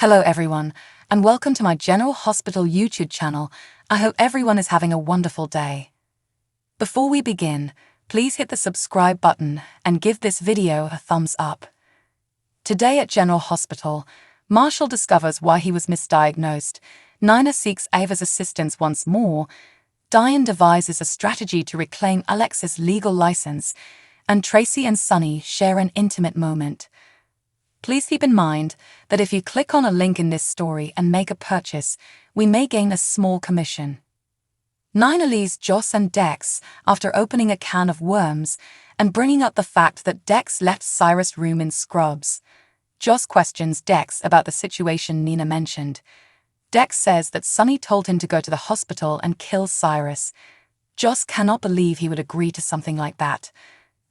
Hello everyone, and welcome to my General Hospital YouTube channel. I hope everyone is having a wonderful day. Before we begin, please hit the subscribe button and give this video a thumbs up. Today at General Hospital, Marshall discovers why he was misdiagnosed. Nina seeks Ava's assistance once more. Diane devises a strategy to reclaim Alexis' legal license, and Tracy and Sunny share an intimate moment. Please keep in mind that if you click on a link in this story and make a purchase, we may gain a small commission. Nina leaves Joss and Dex after opening a can of worms and bringing up the fact that Dex left Cyrus' room in scrubs. Joss questions Dex about the situation Nina mentioned. Dex says that Sunny told him to go to the hospital and kill Cyrus. Joss cannot believe he would agree to something like that.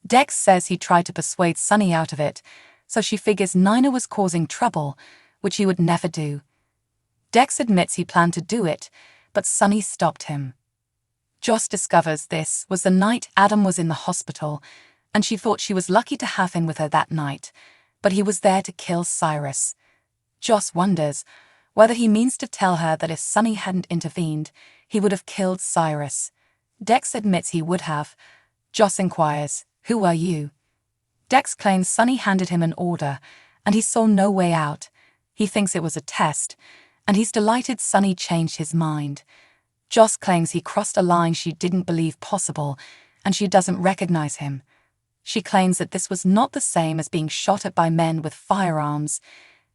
Dex says he tried to persuade Sunny out of it, so she figures Nina was causing trouble, which he would never do. Dex admits he planned to do it, but Sunny stopped him. Joss discovers this was the night Adam was in the hospital, and she thought she was lucky to have him with her that night, but he was there to kill Cyrus. Joss wonders whether he means to tell her that if Sunny hadn't intervened, he would have killed Cyrus. Dex admits he would have. Joss inquires, "Who are you?" Dex claims Sunny handed him an order, and he saw no way out. He thinks it was a test, and he's delighted Sunny changed his mind. Joss claims he crossed a line she didn't believe possible, and she doesn't recognize him. She claims that this was not the same as being shot at by men with firearms.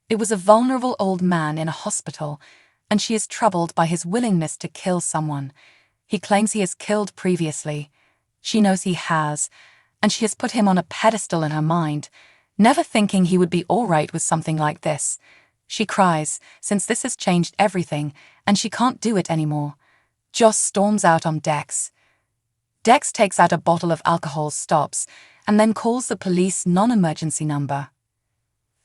It was a vulnerable old man in a hospital, and she is troubled by his willingness to kill someone. He claims he has killed previously. She knows he has, and she has put him on a pedestal in her mind, never thinking he would be all right with something like this. She cries, since this has changed everything, and she can't do it anymore. Joss storms out on Dex. Dex takes out a bottle of alcohol, stops, and then calls the police non-emergency number.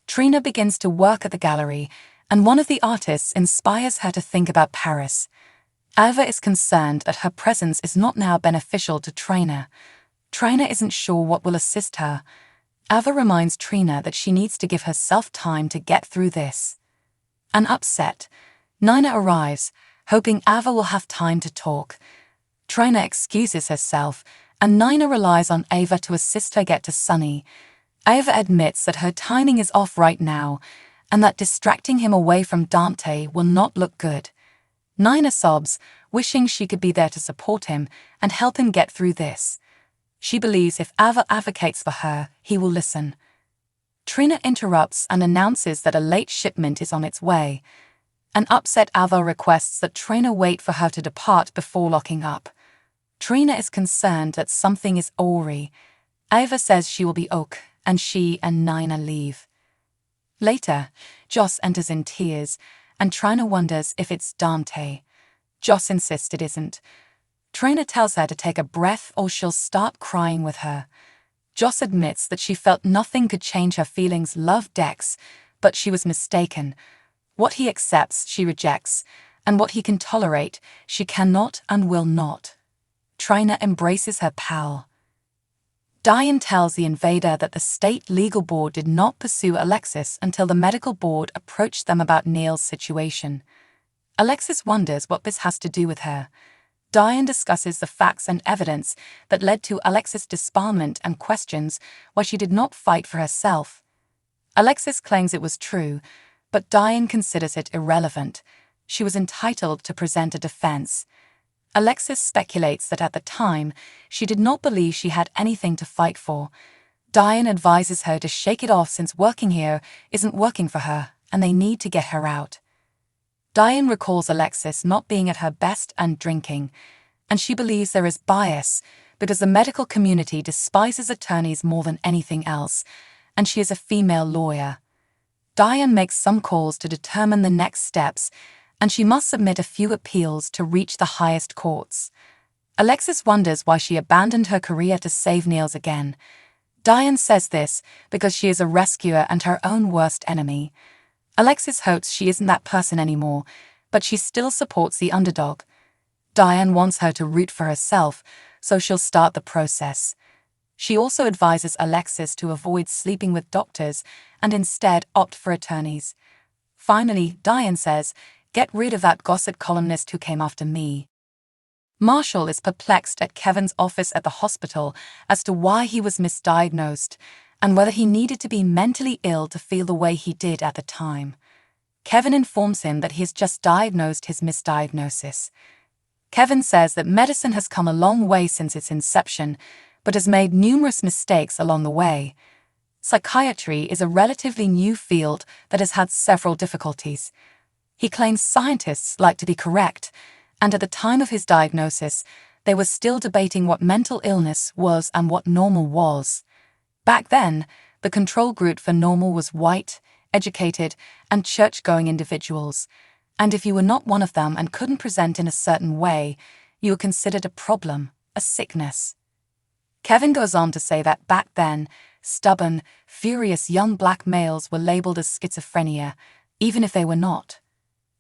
Trina begins to work at the gallery, and one of the artists inspires her to think about Paris. Ava is concerned that her presence is not now beneficial to Trina. Trina isn't sure what will assist her. Ava reminds Trina that she needs to give herself time to get through this. An upset, Nina arrives, hoping Ava will have time to talk. Trina excuses herself, and Nina relies on Ava to assist her get to Sunny. Ava admits that her timing is off right now, and that distracting him away from Dante will not look good. Nina sobs, wishing she could be there to support him and help him get through this. She believes if Ava advocates for her, he will listen. Trina interrupts and announces that a late shipment is on its way. An upset Ava requests that Trina wait for her to depart before locking up. Trina is concerned that something is awry. Ava says she will be okay, and she and Nina leave. Later, Joss enters in tears, and Trina wonders if it's Dante. Joss insists it isn't. Trina tells her to take a breath or she'll start crying with her. Joss admits that she felt nothing could change her feelings love Dex, but she was mistaken. What he accepts, she rejects, and what he can tolerate, she cannot and will not. Trina embraces her pal. Diane tells the invader that the state legal board did not pursue Alexis until the medical board approached them about Neil's situation. Alexis wonders what this has to do with her. Diane discusses the facts and evidence that led to Alexis' disbarment and questions why she did not fight for herself. Alexis claims it was true, but Diane considers it irrelevant. She was entitled to present a defense. Alexis speculates that at the time, she did not believe she had anything to fight for. Diane advises her to shake it off since working here isn't working for her, and they need to get her out. Diane recalls Alexis not being at her best and drinking, and she believes there is bias because the medical community despises attorneys more than anything else, and she is a female lawyer. Diane makes some calls to determine the next steps, and she must submit a few appeals to reach the highest courts. Alexis wonders why she abandoned her career to save Niels again. Diane says this because she is a rescuer and her own worst enemy. Alexis hopes she isn't that person anymore, but she still supports the underdog. Diane wants her to root for herself, so she'll start the process. She also advises Alexis to avoid sleeping with doctors and instead opt for attorneys. Finally, Diane says, "Get rid of that gossip columnist who came after me." Marshall is perplexed at Kevin's office at the hospital as to why he was misdiagnosed and whether he needed to be mentally ill to feel the way he did at the time. Kevin informs him that he has just diagnosed his misdiagnosis. Kevin says that medicine has come a long way since its inception, but has made numerous mistakes along the way. Psychiatry is a relatively new field that has had several difficulties. He claims scientists like to be correct, and at the time of his diagnosis, they were still debating what mental illness was and what normal was. Back then, the control group for normal was white, educated, and church-going individuals, and if you were not one of them and couldn't present in a certain way, you were considered a problem, a sickness. Kevin goes on to say that back then, stubborn, furious young black males were labeled as schizophrenia, even if they were not.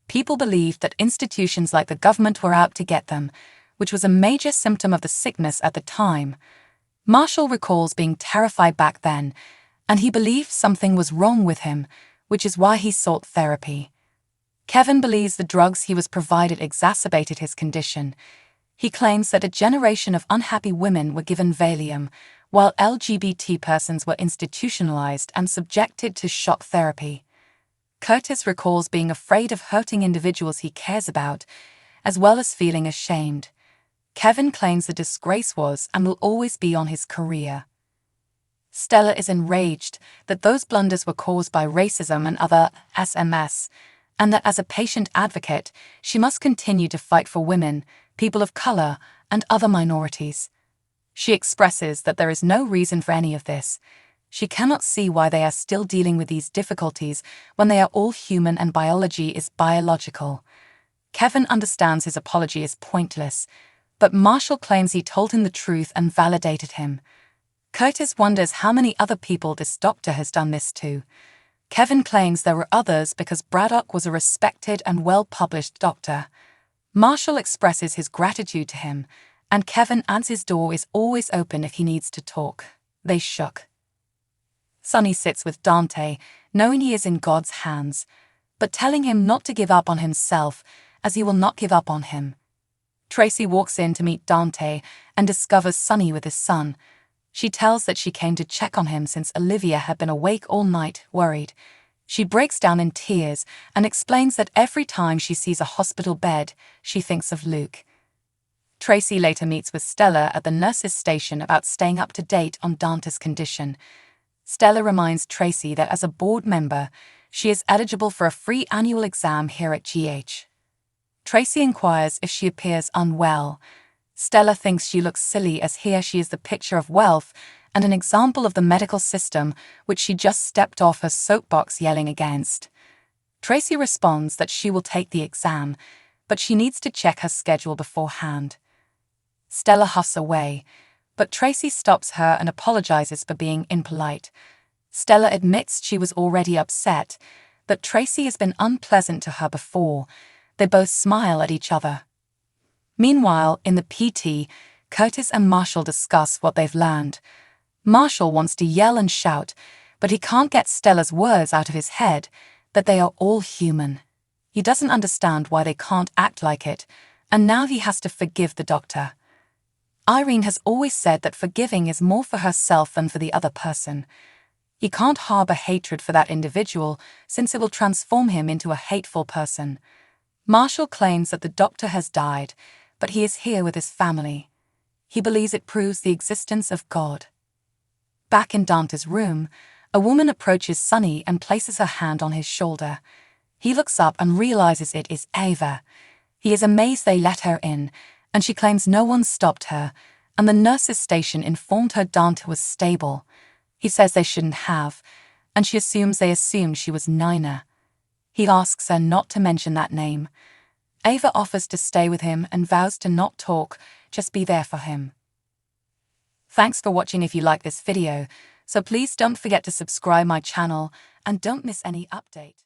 People believed that institutions like the government were out to get them, which was a major symptom of the sickness at the time. Marshall recalls being terrified back then, and he believed something was wrong with him, which is why he sought therapy. Kevin believes the drugs he was provided exacerbated his condition. He claims that a generation of unhappy women were given Valium, while LGBT persons were institutionalized and subjected to shock therapy. Curtis recalls being afraid of hurting individuals he cares about, as well as feeling ashamed. Kevin claims the disgrace was and will always be on his career. Stella is enraged that those blunders were caused by racism and other SMS, and that as a patient advocate, she must continue to fight for women, people of color, and other minorities. She expresses that there is no reason for any of this. She cannot see why they are still dealing with these difficulties when they are all human and biology is biological. Kevin understands his apology is pointless, but Marshall claims he told him the truth and validated him. Curtis wonders how many other people this doctor has done this to. Kevin claims there were others because Braddock was a respected and well-published doctor. Marshall expresses his gratitude to him, and Kevin adds his door is always open if he needs to talk. They shook. Sonny sits with Dante, knowing he is in God's hands, but telling him not to give up on himself, as he will not give up on him. Tracy walks in to meet Dante and discovers Sonny with his son. She tells that she came to check on him since Olivia had been awake all night, worried. She breaks down in tears and explains that every time she sees a hospital bed, she thinks of Luke. Tracy later meets with Stella at the nurse's station about staying up to date on Dante's condition. Stella reminds Tracy that as a board member, she is eligible for a free annual exam here at GH. Tracy inquires if she appears unwell. Stella thinks she looks silly as here she is the picture of wealth and an example of the medical system which she just stepped off her soapbox yelling against. Tracy responds that she will take the exam, but she needs to check her schedule beforehand. Stella huffs away, but Tracy stops her and apologizes for being impolite. Stella admits she was already upset, that Tracy has been unpleasant to her before. They both smile at each other. Meanwhile, in the PT, Curtis and Marshall discuss what they've learned. Marshall wants to yell and shout, but he can't get Stella's words out of his head, that they are all human. He doesn't understand why they can't act like it, and now he has to forgive the doctor. Irene has always said that forgiving is more for herself than for the other person. He can't harbor hatred for that individual, since it will transform him into a hateful person. Marshall claims that the doctor has died, but he is here with his family. He believes it proves the existence of God. Back in Dante's room, a woman approaches Sonny and places her hand on his shoulder. He looks up and realizes it is Ava. He is amazed they let her in, and she claims no one stopped her, and the nurse's station informed her Dante was stable. He says they shouldn't have, and she assumes they assumed she was Nina. He asks her not to mention that name. Ava offers to stay with him and vows to not talk, just be there for him. Thanks for watching. If you like this video, so please don't forget to subscribe my channel and don't miss any update.